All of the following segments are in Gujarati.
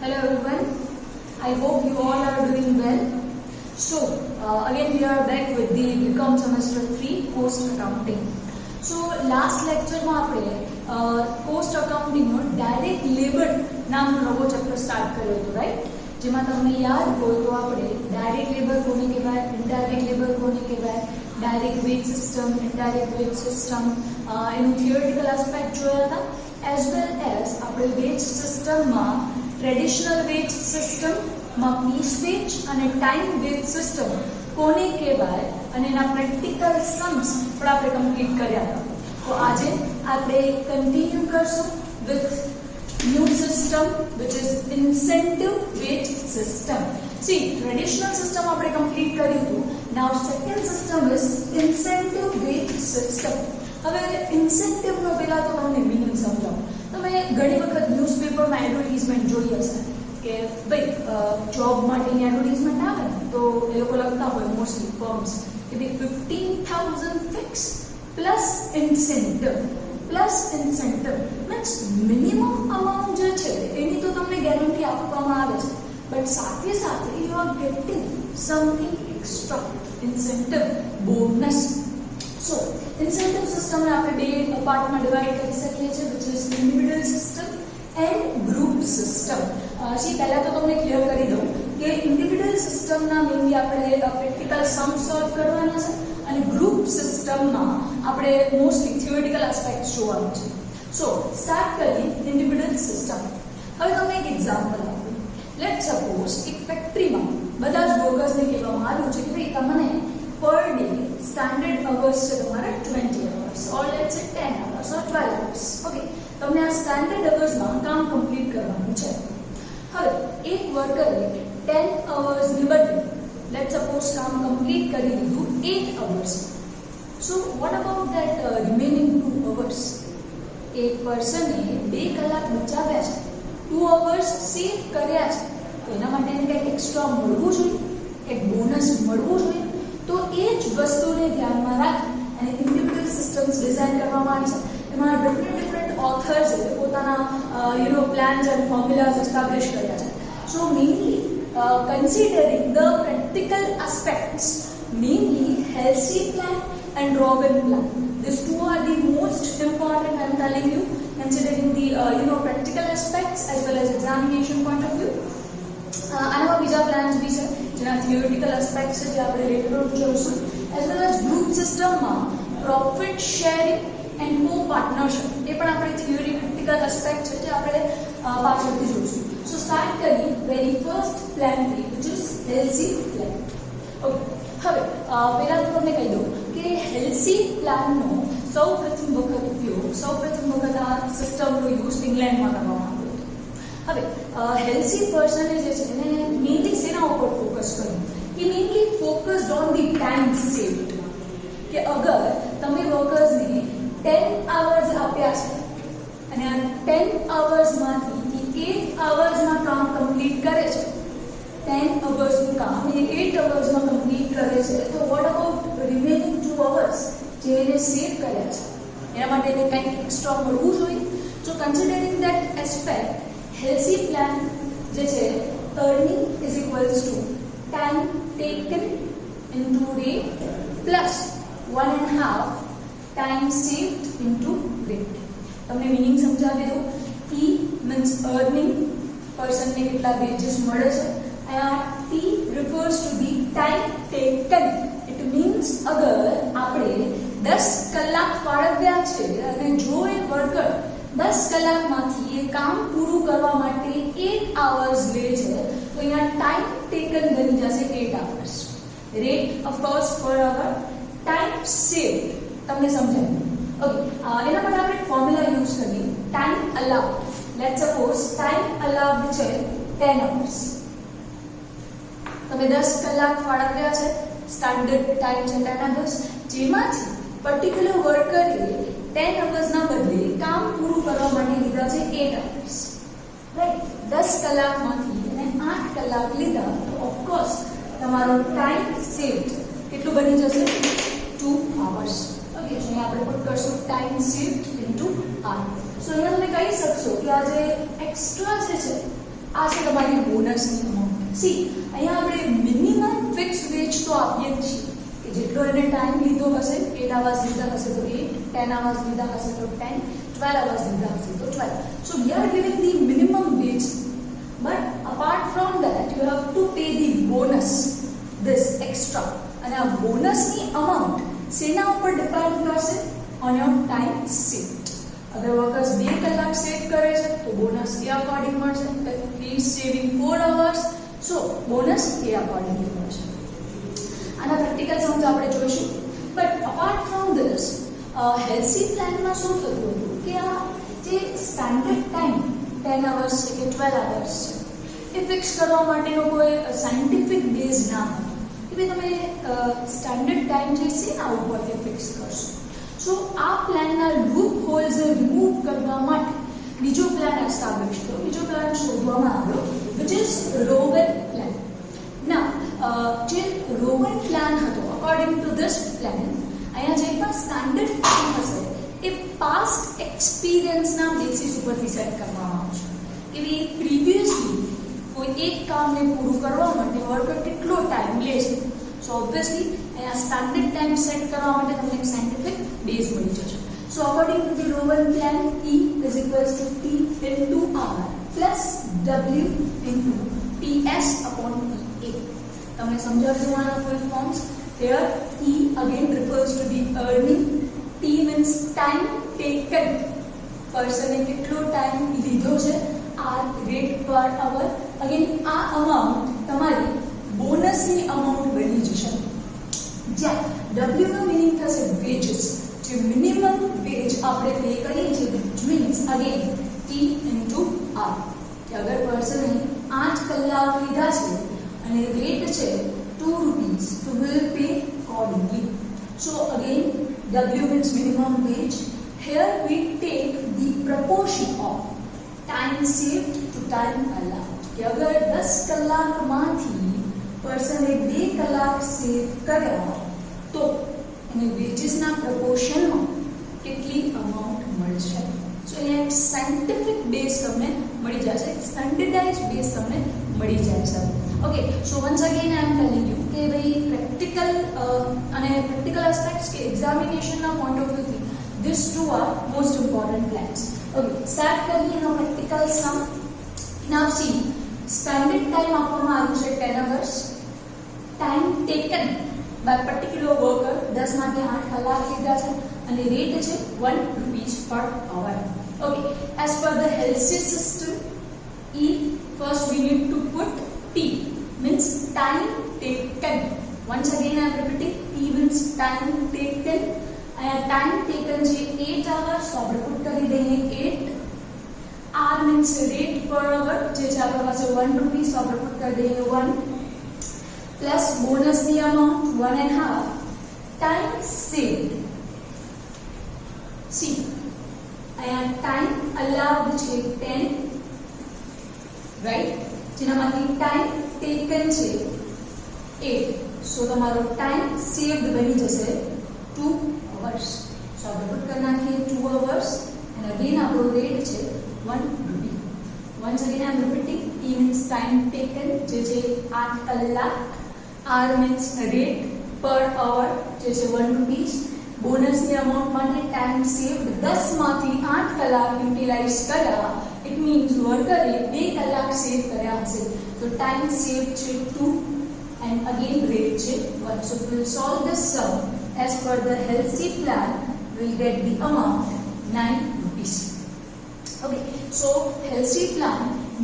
Hello everyone, I hope you all are doing well. So again we are back with the BCom semester 3 cost accounting. So last lecture માં આપણે cost accounting નો direct labor નામનો નવો ચેપ્ટર સ્ટાર્ટ કર્યો હતો, રાઈટ? જેમાં તમને યાદ હોય તો આપણે ડાયરેક્ટ લેબર કોને કહેવાય, ઇનડાયરેક્ટ લેબર કોને કહેવાય, direct veg system, indirect veg system, એનું થિયોરિટિકલ એસ્પેક્ટ જોયા હતા, એઝ વેલ એઝ આપણે વેજ સિસ્ટમમાં ટ્રેડિશનલ વેજ સિસ્ટમમાં પીસ વેજ અને ટાઈમ વેજ સિસ્ટમ કોને કહેવાય અને એના પ્રેક્ટિકલ સમ્સ પણ આપણે કમ્પ્લીટ કર્યા હતા. તો આજે આપણે કન્ટિન્યુ કરશું with new system which is incentive wage system. See, traditional system આપણે complete કર્યું હતું. Now second system is incentive wage system. હવે incentive નો પહેલા તો તમને મીનિંગ સમજાવું. તમે ઘણી વખત ન્યૂઝપેપરમાં એડવર્ટાઇઝમેન્ટ જોઈ હશે કે ભાઈ જોબ માટેની એડવર્ટાઇઝમેન્ટ આવે ને તો એ લોકો લખતા હોય મોસ્ટલી ફર્મ્સ કે ભાઈ 15,000 fix plus incentive means minimum amount જે છે એની તો તમને ગેરંટી આપવામાં આવે છે, બટ સાથે સાથે you are getting something extra incentive bonus. So incentive સિસ્ટમને આપણે બે પાર્ટમાં ડિવાઈડ કરી શકીએ છીએ, which is individual system and group system. પહેલા તો તમને ક્લિયર કરી દઉં કે ઇન્ડિવિડ્યુઅલ સિસ્ટમના મેઇનલી આપણે પ્રેક્ટિકલ સમ સોલ્વ કરવાના છે અને ગ્રુપ સિસ્ટમમાં આપણે મોસ્ટલી થિયોરિટિકલ એસ્પેક્ટ્સ જોવાનું છે. સો સ્ટાર્ટ કરીએ ઇન્ડિવિડ્યુઅલ સિસ્ટમ. હવે તમને એક એક્ઝામ્પલ આપું. લેટ સપોઝ એક ફેક્ટરીમાં બધા જ વર્કર્સને કહેવામાં આવ્યું છે કે ભાઈ તમને પર ડે સ્ટાન્ડર્ડ અવર્સ છે તમારા 20 અવર્સ ઓર લેટ્સ સે 10 અવર્સ ઓર 12 અવર્સ. ઓકે, તમને આ સ્ટાન્ડર્ડ અવર્સમાં કામ કમ્પ્લીટ કરવાનું છે. હવે એક વર્કરે 10 અવર્સની બદલે લેટ્સ સપોઝ કામ કમ્પ્લીટ કરી દીધું 8 hours. So what about that remaining 2 hours? એક પર્સને 2 કલાક બચાવ્યા છે, 2 અવર્સ સેવ કર્યા છે, તો એના માટે એને કંઈક એક્સ્ટ્રા મળવું જોઈએ, એક બોનસ મળવું જોઈએ. તો એ જ વસ્તુને ધ્યાનમાં રાખી અને ઇન્ડિવિડ્યુઅલ સિસ્ટમ્સ ડિઝાઇન કરવામાં આવી છે. એમાં ડિફરન્ટ ઓથર્સે પોતાના પ્લાન્સ એન્ડ ફોર્મ્યુલાઝ એસ્ટાબ્લિશ કર્યા છે. સો mainly considering the practical aspects, namely Halsey plan and Robin plan. These two are the most important, I am telling you, considering the practical aspects as well as examination point of view. આના બીજા પ્લાન્સ બી છે જેના થિયોરિટિકલ એસ્પેક્ટ્સ છે જે આપણે લેટર ઓન જોઈશું, એઝ વેલ એઝ ગ્રુપ સિસ્ટમમાં પ્રોફિટ શેરિંગ એન્ડ કો પાર્ટનરશિપ, એ પણ આપણે થિયોરિટિકલ એસ્પેક્ટ છે જે આપણે પાછળથી જોઈશું. So start કરીએ very first plan which is Halsey plan. Okay, હવે પહેલા તો તમને કહી દઉં કે Halsey પ્લાનનો સૌપ્રથમ વખત આ સિસ્ટમનો યુઝ ઇંગ્લેન્ડમાં કરવામાં આવ્યો હતો. હવે Halsey પર્સને જે છે એને મેઇનલી શેના ઉપર ફોકસ કર્યું કે mainly focused on the time saved. કે અગર તમે વર્કર્સને 10 અવર્સ આપ્યા છે અને આ 10 અવર્સમાંથી 8 અવર્સમાં કામ કમ્પ્લીટ કરે છે, 10 અવર્સનું કામ એ 8 અવર્સમાં કમ્પ્લીટ કરે છે, તો વોટ અબાઉટ રિમેનિંગ 2 અવર્સ જે એને સેવ કર્યા છે એના માટે એને કંઈક એક્સ્ટ્રા મળવું જોઈએ. So considering that aspect Halsey plan જે છે earning is equals to time taken into rate plus 1.5 time saved into rate. તમને મીનિંગ સમજાવી દઉં. E means earning, પર્સનને કેટલા વેજીસ મળે છે, and T refers to the time taken. It means અગર આપણે 10 કલાક ફાળવ્યા છે અને જો એ વર્કર 10 કલાકમાંથી એ કામ પૂરું કરવા માટે 8 અવર્સ લે છે તો અહીંયા ટાઈમ ટેકન બની જશે 8 અવર્સ. રેટ ઓફકોર્સ પર અવર, ટાઈમ સેવ્ડ તમને સમજાય. ઓકે, એના માટે આપણે ફોર્મ્યુલા યુઝ કરીએ time allowed. Let's suppose time allowed છે 10 અવર્સ. તમે 10 કલાક ફાળવ્યા છે, સ્ટાન્ડર્ડ ટાઈમ છે 10 અવર્સ, જેમાંથી પર્ટિક્યુલર વર્કરે 10 અવર્સના બદલે કામ પૂરું કરવા માટે લીધા છે 8 અવર્સ, રાઈટ? 10 કલાકમાંથી એને 8 કલાક લીધા તો ઓફકોર્સ તમારો ટાઈમ સેવ્ડ કેટલું બની જશે? 2 અવર્સ. ઓકે, તો અહીંયા આપણે પુટ કરશું ટાઈમ સેવ્ડ ઇન્ટુ આર. સો અહીંયા તમે કહી શકશો કે આ જે એક્સ્ટ્રા જે છે આ છે તમારી બોનસની અમાઉન્ટ. સી અહીંયા આપણે મિનિમમ ફિક્સ વેજ તો આપીએ જ છીએ કે જેટલો એને ટાઈમ લીધો હશે, 8 અવર્સ લીધા હશે તો 8, 10 અવર્સ લીધા હશે તો 10, 12 અવર્સ લીધા હશે તો 12. So we are giving the minimum wage, but apart from that you have to pay the bonus, this extra. અને આ બોનસની અમાઉન્ટ શેના ઉપર ડિપેન્ડ કરશે? on your time saved. अगर वर्कर्स 2 કલાક સેવ કરે છે તો બોનસ એ અકોર્ડિંગ મળશે. if he is saving 4 hours so bonus A according મળશે. આના પ્રેક્ટિકલ સમજ આપણે જોઈશું. બટ અપાર્ટ ફ્રોમ ધીસ હેલ્સી પ્લાનમાં શું થતું હતું કે આ જે સ્ટાન્ડર્ડ ટાઈમ 10 અવર્સ છે કે 12 અવર્સ છે એ ફિક્સ કરવા માટેનો કોઈ સાયન્ટિફિક બેઝ ના હતો કે તમે સ્ટાન્ડર્ડ ટાઈમ જે છે આ ઉપરથી ફિક્સ કરશો. સો આ પ્લાનના લૂપ હોલ્સ રિમૂવ કરવા માટે બીજો પ્લાન એસ્ટાબ્લિશ થયો, બીજો પ્લાન શોધવામાં આવ્યો which is રોવન પ્લાન. ના જે રોવન પ્લાન હતો, અકોર્ડિંગ ટુ ધીસ પ્લાન અહીંયા જે પણ સ્ટાન્ડર્ડ ટાઈમ હશે એ પાસ્ટ એક્સપિરિયન્સના બેસિસ ઉપરથી સેટ કરવામાં આવશે. કે પ્રીવિયસલી કોઈ એક કામને પૂરું કરવા માટે વર્કર કેટલો ટાઈમ લે છે. સો ઓબ્વિયસલી અહીંયા સ્ટાન્ડર્ડ ટાઈમ સેટ કરવા માટે તમને એક સાયન્ટિફિક બેઝ મળી જશે. So according to the Rowan plan E is equals to T into R plus W into TS upon EA. તમને સમજાવજો આના ફૂલ forms. Here E again refers to the earning, T means time taken, પર્સને કેટલો ટાઈમ લીધો છે, R rate per hour. again આ અમાઉન્ટ તમારી બોનસની અમાઉન્ટ બની જશે, જ્યાં W નો મીનિંગ થશે વેજીસ, જે મિનિમમ વેજ આપણે પે કરીએ છીએ which means again T into R. કે અગર પર્સને 8 કલાક લીધા છે અને રેટ છે 2 rupees તો will pay accordingly. So again W means minimum wage. Here we take the proportion of time saved to time allowed. કે અગર 10 કલાકમાંથી પર્સને 2 કલાક સેવ કર્યા તો એને વેજીસના પ્રપોર્શનમાં કેટલી અમાઉન્ટ મળશે. સો અહીંયા એક સાયન્ટિફિક બેઝ તમને મળી જશે, એક સ્ટાન્ડર્ડાઇઝ બેઝ તમને મળી જશે. Okay, so once again I am telling you કે ભાઈ પ્રેક્ટિકલ અને પ્રેક્ટિકલ એસ્પેક્ટ્સ કે એક્ઝામિનેશનના પોઈન્ટ ઓફ વ્યૂથી these two are most important plans. Okay, start કરીએ એનો practical sum. Now see standard time આપવામાં આવ્યું છે 10 hours. Time taken by particular worker 10 માંથી 8 કલાક લીધા છે અને રેટ છે 1 rupees per hour. Okay, as per the Halsey system, E first we need to put T means time taken. Once again I am repeating, T means time taken. Time taken છે 8 hours, so આપણે put કરી દઈએ 8. R means rate per hour, જે છે આપણા પાસે 1 rupees, so આપણે put કરી દઈએ 1 plus bonus ની amount 1.5 time saved. See, અહીંયા time allowed છે 10, right? જેનામાંથી time taken છે 8, so તમારો time saved બની જશે 2 hours. So આપણે put કરી નાખીએ 2 hours and again આપણો rate છે 1 rupee. Once again I am repeating, T means time taken, જે છે 8 કલાક. R means rate per hour, જે છે 1 rupees. બોનસની અમાઉન્ટ માટે ટાઈમ સેવ્ડ 10 માંથી 8 કલાક યુટિલાઇઝ કર્યા, ઇટ મીન્સ વર્કરે 2 કલાક સેવ કર્યા હશે, તો ટાઈમ સેવ છે 2 and again rate છે 1. So we will solve this sum as per the Halsey plan. We will get the amount 9 rupees. Okay, so Halsey plan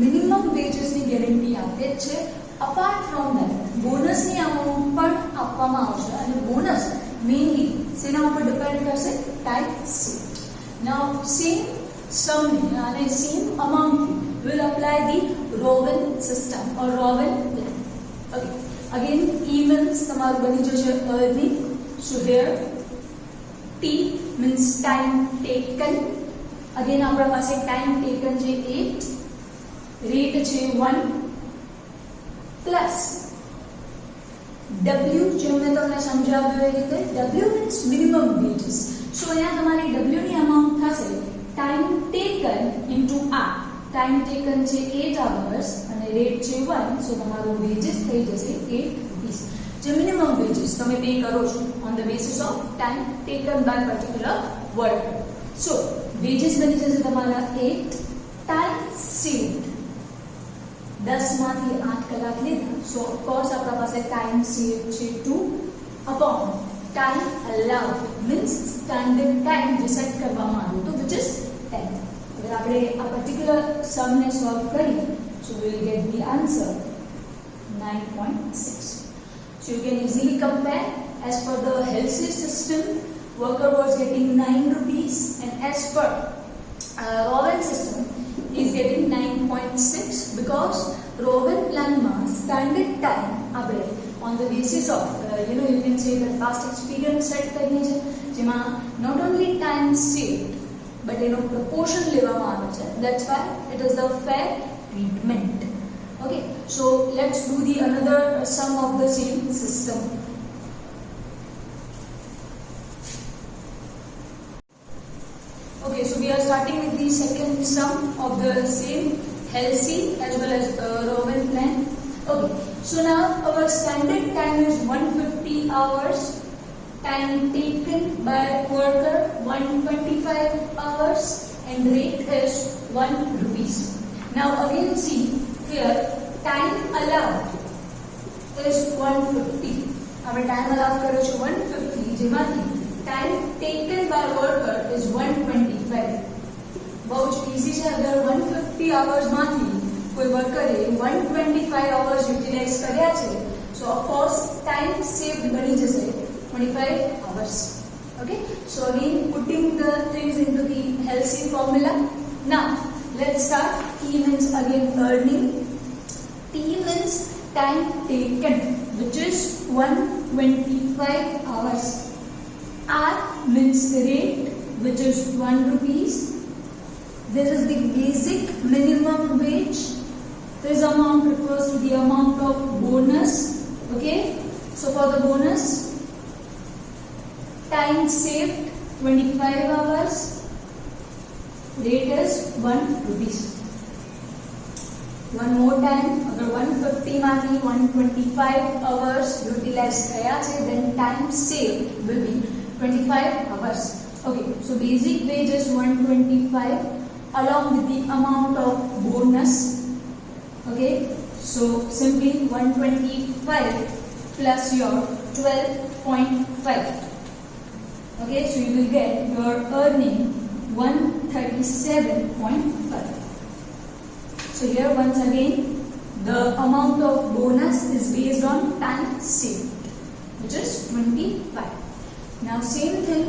minimum wages ની ગેરંટી આપે છે. અપાર્ટ ફ્રોમ ધેટ બોનસની અમાઉન્ટ પણ આપવામાં આવશે અને બોનસ મેઇનલી શેના ઉપર ડિપેન્ડ કરશે? Time saved. Now same sum અને same amount will apply the Rowan system or Rowan plan. Okay, again E means તમારું બની જશે earning. So here T means time taken. અગેન આપણા પાસે ટાઈમ ટેકન છે 8, રેટ છે 1 પ્લસ W, જેમ મેં તમને સમજાવ્યું એ રીતે W means minimum wages. સો અહીંયા તમારી W ની અમાઉન્ટ થશે time taken into R. Time taken છે 8 hours અને રેટ છે 1, સો તમારો વેજીસ થઈ જશે 8 rupees. જે મિનિમમ વેજીસ તમે પે કરો છો on the basis of time taken by particular worker. So wages બની જશે તમારા 8 ટાઈમ સેવ્ડ. 10 માંથી 8 કલાક લીધા, સો ઓફકોર્સ આપણા પાસે ટાઈમ સેવ છે 2 upon time allowed means standard time જે સેટ કરવામાં આવ્યું હતું વિચ ઇઝ 10. હવે આપણે આ પર્ટિક્યુલર સમને સોલ્વ કરીએ, so we will get the answer 9.6. So you can easily compare. As per the Halsey system, worker was getting 9 rupees, and as per Rowan system, he is getting 9.6 because Rowan plan ma standard time આપણે on the basis of you can say that past experience set કરીએ છે, જેમાં not only time saved but proportion લેવામાં આવે છે. That's why it is the fair treatment. Okay, so let's do the another sum of the same system. Okay, so we are starting with the second sum of the same Halsey as well as Rowan plan. Okay, so now our standard time is 150 hours, time taken by worker 125 hours, and rate is 1 rupees. Now again see here, time allowed is 150. આપણે time allowed કર્યો છે 150, જેમાંથી time taken by worker is 125. બહુ જ easy છે. અગર 150 hours માંથી કોઈ વર્કરે 125 hours યુટિલાઇઝ કર્યા છે, so of course time saved બની જશે 25 hours. Okay, so again putting the things into the Halsey formula. Now let's start. T means again earning. T means time taken, which is 125 hours. R means rate, which is 1 rupees. This is the basic minimum wage. This amount refers to the amount of bonus. Okay, so for the bonus, time saved 25 hours, rate is 1 rupees. One more time, अगर 150 માંથી 125 hours utilize થયા છે, then time saved will be 25 hours. Okay, so basic wage is 125 along with the amount of bonus. Okay, so simply 125 plus your 12.5. Okay, so you will get your earning 137.5. So here once again the amount of bonus is based on time saved, which is 25. Now same thing,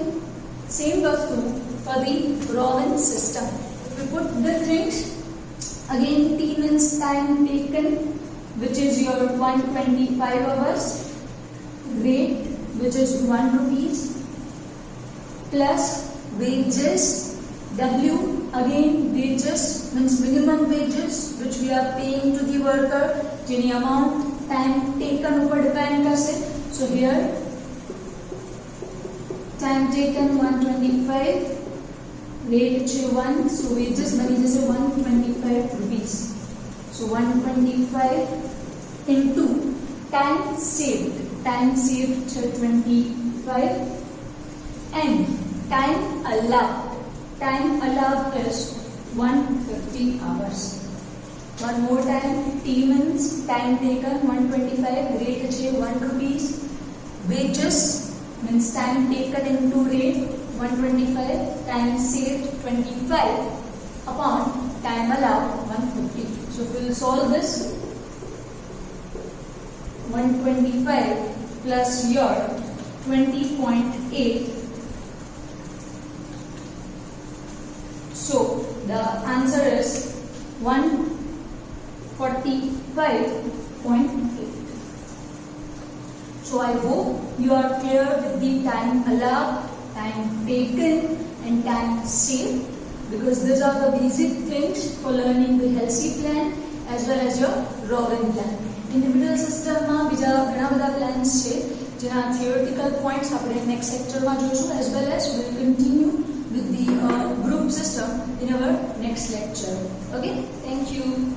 same vastu for the Rowan system. If we put the things again, T means time taken, which is your 125 hours, rate which is 1 rupees, plus wages. W again wages means minimum wages which we are paying to the worker, જેની amount time taken ઉપર depend કરશે. So here time taken 125, rate છે 1, so wages બની જશે 125 rupees. So 125 into time saved છે 25 and time allowed. Time allowed is 150 hours. One more time, T means time taken 125, rate is 1 rupees. Wages means time taken into rate 125, time saved 25 upon time allowed 150. So we will solve this. 125 plus your 20.8. So the answer is 145.8. So I hope you are clear with the time allowed, time taken and time saved, because these are the basic things for learning the Halsey plan as well as your Rowan plan. Individual system માં બીજા ઘણા બધા plans છે જેના theoretical points આપણે next lecture માં જોઈશું, as well as we will continue with the group system in our next lecture. Okay, thank you.